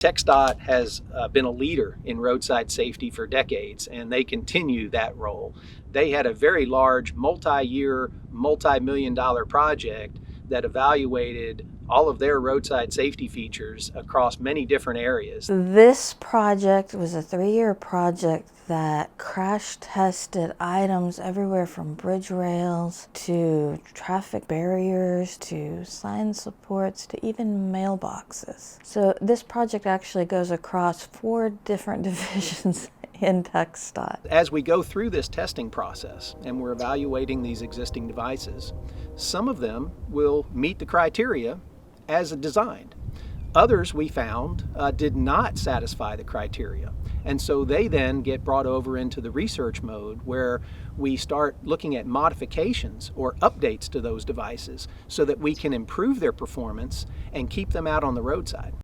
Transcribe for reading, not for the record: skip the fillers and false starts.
TxDOT has been a leader in roadside safety for decades, and they continue that role. They had a very large multi-year, multi-million-dollar project that evaluated all of their roadside safety features across many different areas. This project was a 3-year project that crash tested items everywhere from bridge rails to traffic barriers to sign supports to even mailboxes. So this project actually goes across 4 different divisions in TxDOT. As we go through this testing process and we're evaluating these existing devices, some of them will meet the criteria as designed. Others we found did not satisfy the criteria. And so they then get brought over into the research mode where we start looking at modifications or updates to those devices so that we can improve their performance and keep them out on the roadside.